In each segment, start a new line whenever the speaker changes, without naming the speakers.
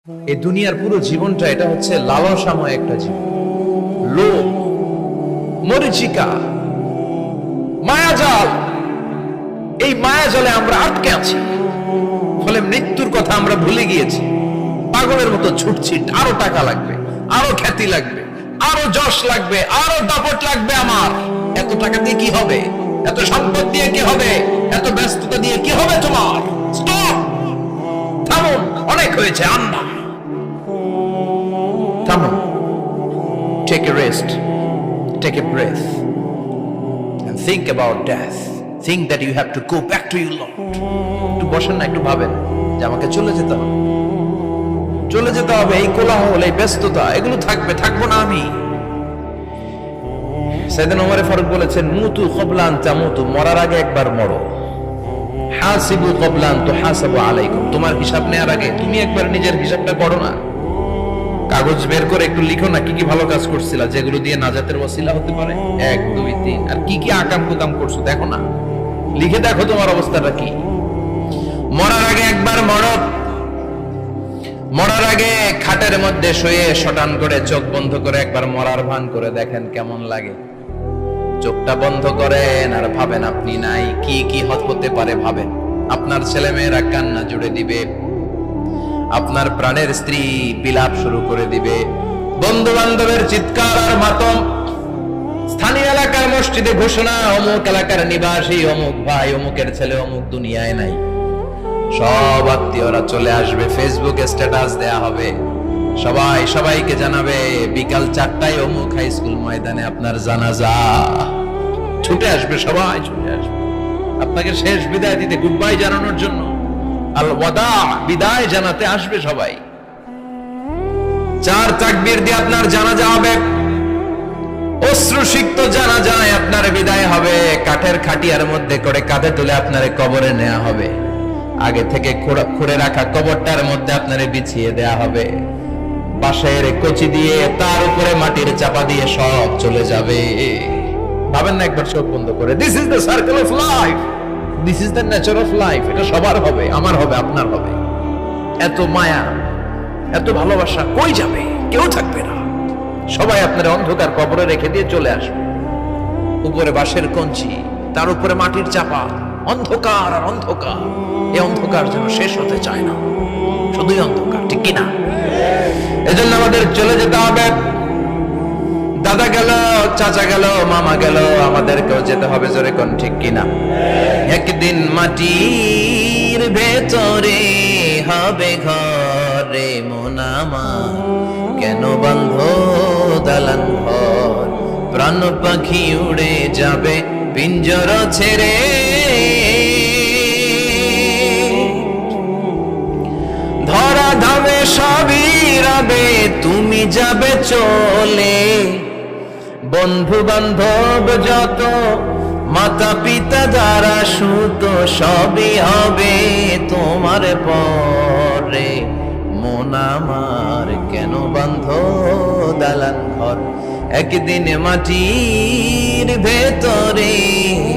এই দুনিয়ার পুরো জীবনটা এটা হচ্ছে লালসাময় একটা জীবন, লোভ, মরিচিকা, মায়াজাল। এই মায়াজালে আমরা আটকে আছি, ফলে মৃত্যুর কথা আমরা ভুলে গিয়েছি। পাগলের মতো ছুটছি, আরো টাকা লাগবে, আরো খ্যাতি লাগবে, আরো যশ লাগবে, আরো দাপট লাগবে। আমার এত টাকা দিয়ে কি হবে? এত সম্পদ দিয়ে কি হবে? এত ব্যস্ততা দিয়ে কি হবে? তোমার স্টপ, থামুন, অনেক হয়েছে। আন্না, থামুন, take a rest, take a breath and think about death. Think that you have to go back to your Lord. একটু বসেন না, একটু ভাবেন যে আমাকে চলে যেতে হবে, চলে যেতে হবে। এই কোলাহল, এই ব্যস্ততা, এগুলো থাকবে, থাকবো না আমি। সাইয়েদনা ওমর ফারুক বলেছেন, মুতু ক্বাবলা আন তামুতু, মরার আগে একবার মরো। হাসিবু ক্বাবলা আন তুহাসাবু আলাইকুম, তোমার হিসাব নেওয়ার আগে তুমি একবার নিজের হিসাবটা করো না। কাগজ বের করে একটু লিখো না কি কি ভালো কাজ করছিলা, যেগুলো দিয়ে নাজাতের ওসিলা হতে পারে। 1 2 3, আর কি কি আকাম কুকাম করছো দেখো না, লিখে দেখো তোমার অবস্থাটা কি। মরার আগে একবার মরো। মরার আগে খাটের মধ্যে শুয়ে শটান করে চোখ বন্ধ করে একবার মরার ভান করে দেখেন কেমন লাগে। চোখটা বন্ধ করেন আর ভাবেন আপনি নাই, কি কি হতে পারে ভাবেন। আপনার ছেলে মেয়েরা কান্না জুড়ে দিবে, আপনার প্রাণের স্ত্রী বিলাপ শুরু করে দিবে, বন্ধু বান্ধবের চিৎকার আর মাতম, স্থানীয় এলাকার মসজিদে ঘোষণা, অমুক এলাকার নিবাসী অমুক ভাই, অমুকের ছেলে অমুক দুনিয়ায় নাই। সব আত্মীয়রা চলে আসবে, ফেসবুকে স্ট্যাটাস দেয়া হবে, সবাই সবাইকে জানাবে বিকাল 4টায় অমুক হাই স্কুল ময়দানে আপনার জানাজা। ছুটে আসবে, সবাই ছুটে আসবে আপনাকে শেষ বিদায় দিতে, গুড বাই জানানোর জন্য, আল ওয়াদা, বিদায় জানাতে আসবে সবাই। 4 তাকবীর দিয়ে আপনার জানাজা হবে, অশ্রুসিক্ত জানাজায় আপনার বিদায় হবে। কাঠের খাটিয়ার মধ্যে করে কাঁধে তুলে আপনারে কবরে নেওয়া হবে। আগে থেকে খুঁড়ে রাখা কবরটার মধ্যে আপনারে বিছিয়ে দেয়া হবে। বাঁশের কচি দিয়ে তার উপরে মাটির চাপা দিয়ে সব চলে যাবে। ভাবেন না একবার চোখ বন্ধ করে, this is the circle of life, this is the nature of life. এটা সবার হবে, আমার হবে, আপনার হবে। এত মায়া, এত ভালোবাসা কই যাবে? কেউ থাকবে না, সবাই আপনার অন্ধকার কবরে রেখে দিয়ে চলে আসবে। উপরে বাঁশের কঞ্চি, তার উপরে মাটির চাপা, অন্ধকার আর অন্ধকার। এই অন্ধকার যেন শেষ হতে চায় না, শুধুই অন্ধকার, ঠিক কিনা? এজন্য আমাদের চলে যেতে হবে। দাদা গেল, চাচা গেল, মামা গেল, আমাদেরকেও যেতে হবে, জোরে কোন ঠিক কিনা? একদিন মাটির ভেতরে হবে ঘরে মন আমার, কেন বন্ধ দালান ঘর, প্রাণ পাখি উড়ে যাবে পিঞ্জর ছেড়ে। ধরা ধামে সবই রবে, তুমি যাবে চলে। বন্ধু বান্ধব যত, মাতা পিতা যারা সুত, সবই হবে তোমার পরে। মন আমার কেন বন্ধ দালান ঘর, একদিন মাটির ভেতরে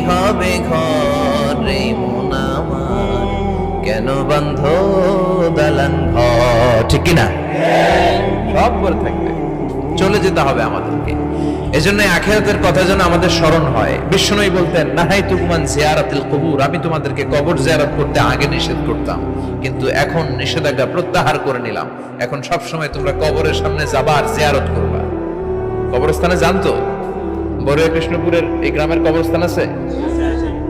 হবে ঘরে মন আমার, কেন বন্ধ দালান ঘর, ঠিক কিনা? সব করে থাকবে, চলে যেতে হবে আমাদেরকে। এজন্য আখিরাতের কথা যেন আমাদের স্মরণ হয়। বিষ্ণুই বলতেন, নাহাইতুকুম আন জিয়ারাতিল কুবুর, আমি তোমাদেরকে কবর জিয়ারত করতে আগে নিষেধ করতাম, কিন্তু এখন নিষেধাজ্ঞা প্রত্যাহার করে নিলাম। এখন সব সময় তোমরা কবরের সামনে যাবা আর জিয়ারত করবা। কবরস্থানে জানতো বড়ুয়া কৃষ্ণপুরের এই গ্রামের কবরস্থান আছে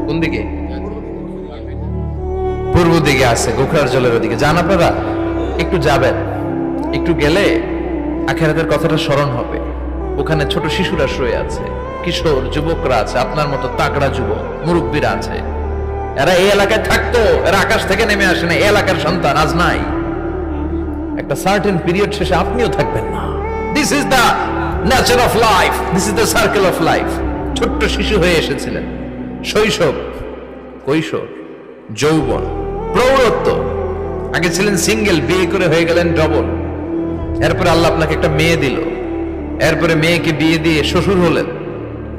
কোন দিকে? পূর্ব দিকে আছে, গোখরার জলের ওদিকে। যান আপনারা, একটু যাবেন, একটু গেলে আখিরাতের কথাটা স্মরণ হবে। ওখানে ছোট শিশুরা শুয়ে আছে, কিশোর যুবকরা আছে, আপনার মতো তাগড়া যুবক, মুরব্বীরা আছে। এরা এই এলাকায় থাকতো, এরা আকাশ থেকে নেমে আসে না, এই এলাকার সন্তান আজ নাই। একটা সার্টেন পিরিয়ড শেষে আপনিও থাকবেন না। This is the nature of life, this is the circle of life. ছোট্ট শিশু হয়ে এসেছিলেন, শৈশব, কৈশোর, যৌবন, প্রৌঢ়ত্ব। আগে ছিলেন সিঙ্গেল, বিয়ে করে হয়ে গেলেন ডবল। এরপরে আল্লাহ আপনাকে একটা মেয়ে দিল, এরপরে মেয়েকে বিয়ে দিয়ে শ্বশুর হলেন,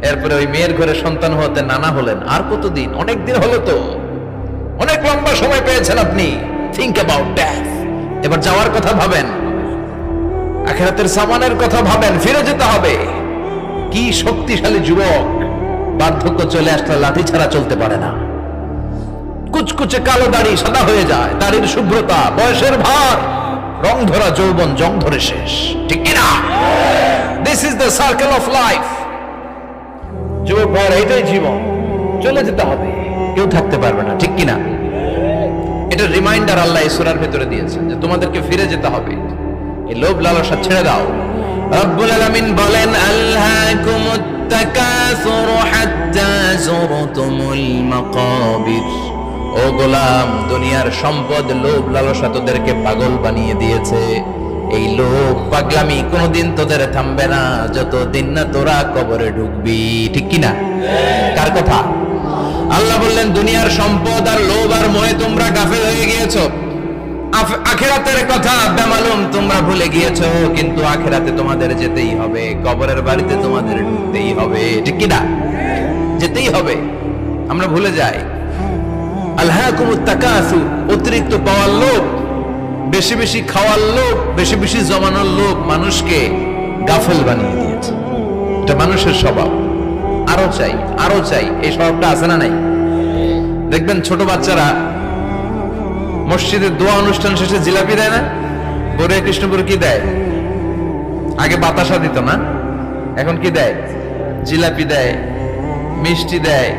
এরপরে ওই মেয়ের ঘরে সন্তান হতে নানা হলেন। আর কতদিন? অনেক দিন হলো তো, অনেক লম্বা সময় পেয়েছেন আপনি। থিঙ্ক অ্যাবাউট ডেথ, এবার যাওয়ার কথা ভাবেন, আখিরাতের সামানের কথা ভাবেন, ফিরে যেতে হবে। কি শক্তিশালী যুবক, বার্ধক্য চলে আসলে লাঠি ছাড়া চলতে পারে না। কুচকুচে কালো দাড়ি সাদা হয়ে যায়, দাড়ির শুভ্রতা, বয়সের ভার, রং ধরা যৌবন জং ধরে শেষ, ঠিক কিনা? This is the circle of life. যুবক ভাইয়ের এটাই জীবন, চলে যেতে হবে, কেউ থাকতে পারবে না, ঠিক কিনা? এটা রিমাইন্ডার আল্লাহ এই সূরার ভিতরে দিয়েছেন যে তোমাদেরকে ফিরে যেতে হবে। এই লোভ লালসা ছেড়ে দাও। রব্বুল আলামিন বলেন, আল্হাকুমুত তাকাসুর হাত্তা যুরতুমুল মাকাবির। ও গোলাম, দুনিয়ার সম্পদ, লোভ লালসা তোদেরকে পাগল বানিয়ে দিয়েছে। এই লোভ পাগলামি কোনোদিন তোদের থামবে না যতদিন না তোরা কবরে ঢুকবি, ঠিক কিনা? কার কথা? আল্লাহ বললেন, দুনিয়ার সম্পদ আর লোভ আর মোহে তোমরা গাফেল হয়ে গিয়েছো। আখিরাতের কথা বেমালুম তোমরা ভুলে গিয়েছো, কিন্তু আখিরাতে তোমাদের যেতেই হবে, কবরের বাড়িতে তোমাদের ঢুকতেই হবে, ঠিক কিনা? যেতেই হবে। আমরা ভুলে যাই। আলহাকুমুত তাকাসুর, অতিরিক্ত পাওয়ার লোভ, বেশি বেশি খাওয়ার লোভ, বেশি বেশি জমানোর লোভ মানুষকে গাফেল বানিয়ে দিয়েছে। এটা মানুষের স্বভাব। আরো চাই, আরো চাই, এই স্বভাবটা আছে না নাই? দেখবেন ছোট বাচ্চারা মসজিদে দোয়া অনুষ্ঠান শেষে জিলাপি দেয় না? বড় কৃষ্ণপুর কি দেয়? আগে বাতাসা দিত না, এখন কি দেয়? জিলাপি দেয়, মিষ্টি দেয়।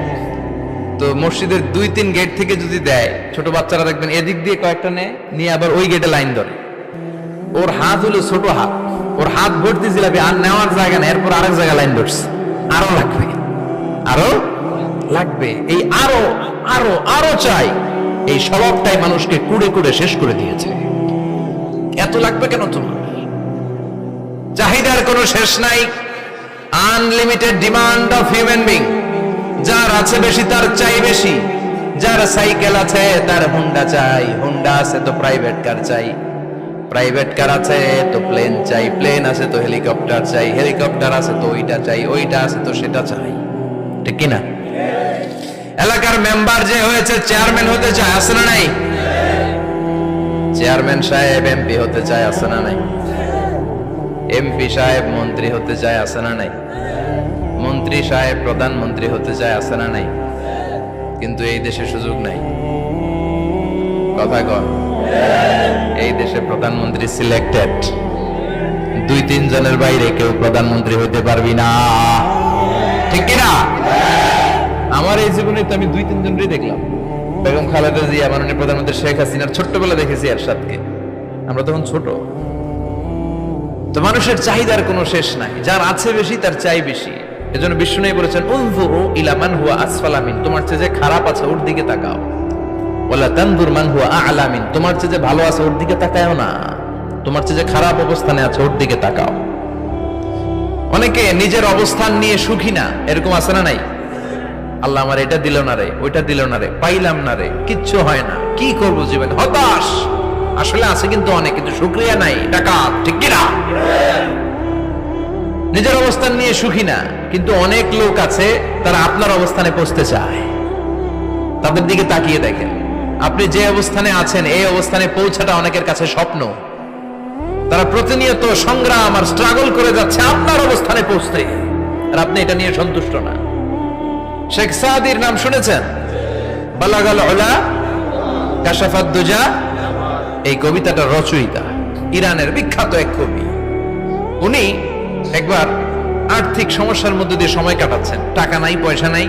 তো মসজিদের 2-3 গেট থেকে যদি দেয়, ছোট বাচ্চারা দেখবেন এদিক দিয়ে কয়েকটা নিয়ে আবার ওই গেটে লাইন ধরে। ওর হাত হলো ছোট হাত, ওর হাত ভর্তি জিলাপি, আর নেওয়ার জায়গা না, এরপর আরেক জায়গায় লাইন ধরছে। আরো লাগবে, আরো লাগবে, এই আরো আরো আরো চাই। এই স্বভাবটাই মানুষকে কুড়ে কুড়ে শেষ করে দিয়েছে। এত লাগবে কেন তোমার? চাহিদার কোনো শেষ নাই। Unlimited demand of human being. যার আছে বেশি তার চাই বেশি। যার সাইকেল আছে তার হুন্ডা চাই, হুন্ডা আছে তো প্রাইভেট কার চাই, প্রাইভেট কার আছে তো প্লেন চাই, প্লেন আছে তো হেলিকপ্টার চাই, হেলিকপ্টার আছে তো ওইটা চাই, ওইটা আছে তো সেটা চাই, ঠিক কিনা? এলাকার মেম্বার যে হয়েছে চেয়ারম্যান হতে চায়, আছে না নাই? চেয়ারম্যান সাহেব এমপি হতে চায়, আছে না নাই? এমপি সাহেব মন্ত্রী হতে চায়, আছে না নাই? মন্ত্রী সাহেব প্রধানমন্ত্রী হতে চায়, আছে না নাই? কিন্তু এই দেশে সুযোগ নাই। কথা কন, এই দেশে প্রধানমন্ত্রী সিলেক্টেড। 2-3 জনের বাইরে কেউ প্রধানমন্ত্রী হতে পারবি না, ঠিক কিনা? আমার এই জীবনে তো আমি 2-3 জনই দেখলাম। বেগম খালেদা জিয়া, মাননীয় প্রধানমন্ত্রী শেখ হাসিনার ছোট্টবেলা দেখেছি এরশাদকে, আমরা তখন ছোট। তো মানুষের চাহিদার কোনো শেষ নাই, যার আছে বেশি তার চাই বেশি। এজন্য বিষ্ণু বলেছেন, উনজুরু ইলা মান হুয়া আসফালা মিন, তোমার চেয়ে যে খারাপ আছে ওর দিকে তাকাও। ওয়ালা তানজুর মান হুয়া আ'লা মিন, তোমার চেয়ে যে ভালো আছে ওর দিকে তাকাও না, তোমার চেয়ে যে খারাপ অবস্থানে আছে ওর দিকে তাকাও। অনেকে নিজের অবস্থান নিয়ে সুখী না, এরকম আছে না নাই? আল্লাহ আমার এটা দিল না রে, ওইটা দিল না রে, পাইলাম না রে, কিচ্ছু হয় না, কি করব জীবনে, হতাশ। আসলে আছে কিন্তু অনেক, কিন্তু শুকরিয়া নাই, ডাকাত, ঠিক কিনা? নিজের অবস্থান নিয়ে সুখী না, কিন্তু অনেক লোক আছে তারা আপনার অবস্থানে পৌঁছতে চায়। তাদের দিকে তাকিয়ে দেখেন, আপনি যে অবস্থানে আছেন এই অবস্থানে পৌঁছাটা অনেকের কাছে স্বপ্ন। তারা প্রতিনিয়ত সংগ্রাম আর স্ট্রাগল করে যাচ্ছে আপনার অবস্থানে পৌঁছতে, আর আপনি এটা নিয়ে সন্তুষ্ট না। শেখ সাদির নাম শুনেছেন? বালাগাল উলা কাশাফাত দুজা, এই কবিতাটা রচয়িতা, ইরানের বিখ্যাত এক কবি। উনি একবার আর্থিক সমস্যার মধ্যে দিয়ে সময় কাটাচ্ছেন, টাকা নাই, পয়সা নাই,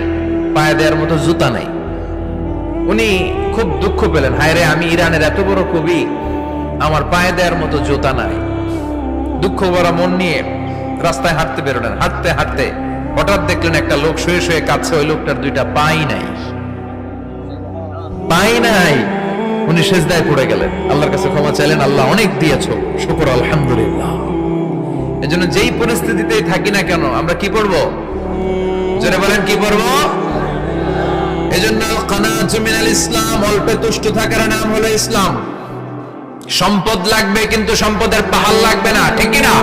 পায়ে দেওয়ার মতো জুতা নাই। উনি খুব দুঃখ পেলেন, হায় রে, আমি ইরানের এত বড় কবি, আমার পায়ে দেওয়ার মতো জুতা নাই। দুঃখ ভরা মন নিয়ে রাস্তায় হাঁটতে বেরোলেন। হাঁটতে হাঁটতে হঠাৎ দেখলেন একটা লোক শুয়ে শুয়ে কাঁদছে, ওই লোকটার 2টা পাই নাই, পাই নাই। উনি সেজদায় পড়ে গেলেন, আল্লাহর কাছে ক্ষমা চাইলেন, আল্লাহ অনেক দিয়েছো, শুকর আলহামদুলিল্লাহ। এজন্য যেই পরিস্থিতিতেই থাকি না কেন আমরা কি পড়বো? যারা বলেন কি পড়বো? এজন্য কানাতু মিনাল ইসলাম, অল্পে তুষ্ট থাকার নাম হলো ইসলাম। সম্পদ লাগবে কিন্তু সম্পদের পাহাড় লাগবে না, ঠিক কি না?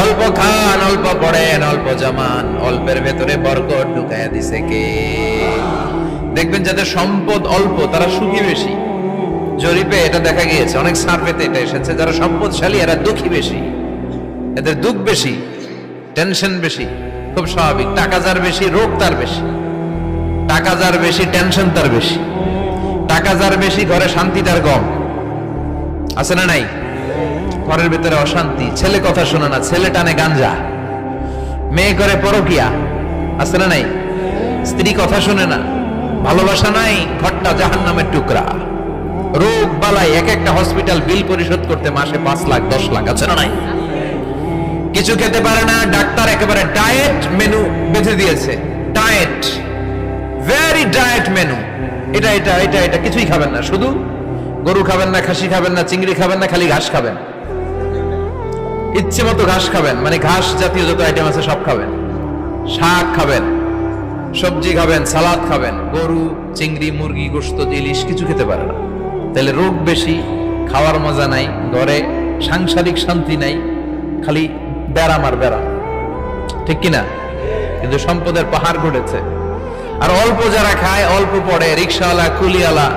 অল্প খান, অল্প পড়েন, অল্প জামান, অল্পের ভেতরে বরকত ঢুকায়া দিছে কে? দেখবেন যাদের সম্পদ অল্প তারা সুখী বেশি, জরিপে এটা দেখা গিয়েছে, অনেক সার্ভেতে এটা এসেছে, যারা সম্পদশালী এরা দুঃখী বেশি, এদের দুঃখ বেশি, টেনশন বেশি। খুব স্বাভাবিক, টাকা যার বেশি রোগ তার বেশি, টাকা যার বেশি টেনশন তার বেশি, টাকা যার বেশি ঘরে শান্তি তার কম। আছে না নাই? ঘরের ভিতরে অশান্তি, ছেলে কথা শোনে না, ছেলে টানে গাঞ্জা, মেয়ে করে পরকিয়া। আছে না নাই? স্ত্রী কথা শোনে না, ভালোবাসা নাই, ঘরটা জাহান্নামের টুকরা। রোগ বালাই, এক একটা হসপিটাল বিল পরিশোধ করতে মাসে 5 লাখ 10 লাখ। আছে না নাই? কিছু খেতে পারে না, ডাক্তার একেবারে ডায়েট মেনু বেঁধে দিয়েছে। Diet, very diet menu. এটা এটা এটা এটা কিছুই খাবেন না, শুধু গরু খাবেন না, খাসি খাবেন না, চিংড়ি খাবেন না, খালি ঘাস খাবেন। ইচ্ছে মতো ঘাস খাবেন, মানে ঘাস জাতীয় যত আইটেম আছে সব খাবেন। শাক খাবেন, সবজি খাবেন, সালাদ খাবেন। গরু, চিংড়ি, মুরগি, গোশত, ইলিশ কিছু খেতে পারে না। তাহলে রোগ বেশি, খাওয়ার মজা নাই, ঘরে সাংসারিক শান্তি নাই, খালি ব্যারাম আর ব্যারাম। ঠিক কিনা? কিন্তু সম্পদের পাহাড় ঘটেছে। আর অল্প যারা খায়, অল্প পড়ে, রিক্সাওয়ালা, কুলিওয়ালা,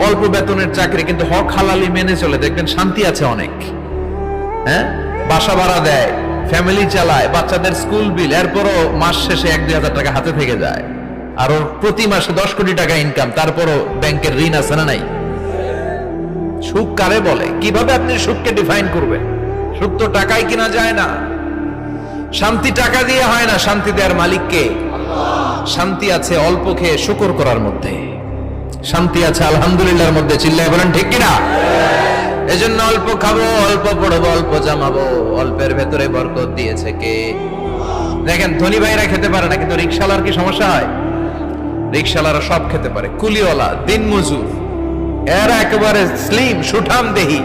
অল্প বেতনের চাকরি, কিন্তু হক হালালি মেনে চলে, দেখবেন শান্তি আছে অনেক। হ্যাঁ, বাসা ভাড়া দেয়, ফ্যামিলি চালায়, বাচ্চাদের স্কুল বিল, এরপরও মাস শেষে 1-2 হাজার টাকা হাতে থেকে যায়। আর ওর প্রতি মাসে 10 কোটি টাকা ইনকাম, তারপরও ব্যাংকের ঋণ আছে না নাই? সুখ কারে বলে? কিভাবে আপনি সুখকে ডিফাইন করবেন? সুখ তো টাকায় কিনা যায় না, শান্তি টাকা দিয়ে হয় না, শান্তি দেওয়ার মালিককে। শান্তি আছে অল্প খেয়ে শুকর করার মধ্যে, শান্তি আছে আলহামদুলিল্লাহর মধ্যে। চিল্লায় বলেন ঠিক কিনা? এজন্য অল্প খাবো, অল্প পড়বো, অল্প জামাবো, অল্পের ভেতরে বরকত দিয়েছে কে? দেখেন, ধনী ভাইরা খেতে পারে না, কিন্তু রিক্সাওয়ালার কি সমস্যা হয়? রিক্সাওয়ালারা সব খেতে পারে, কুলিওয়ালা, দিনমজুর, এরা একেবারে স্লিম, সুঠাম দেহি,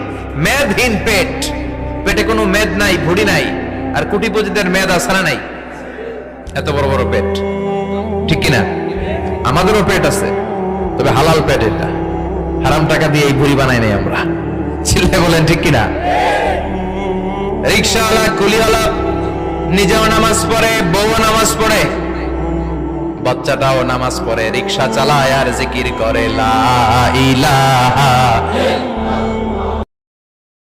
মেদহীন পেট, পেটে কোনো মেদ নাই, ভুড়ি নাই। আর কোটিপতিদের মেদ আছে না নাই? এত বড় বড় পেট। ঠিক কিনা? আমাদেরও পেট আছে, তবে হালাল পেট। এটা হারাম টাকা দিয়ে এই ভুড়ি বানাই নাই আমরা। ছেলে বলেন ঠিক কিনা? রিক্সাওয়ালা, কুলিওয়ালা নিজেও নামাজ পড়ে, বউও নামাজ পড়ে, বাচ্চাটাও নামাজ পড়ে, রিক্সা চালায় আর জিকির করে লা ইলাহা।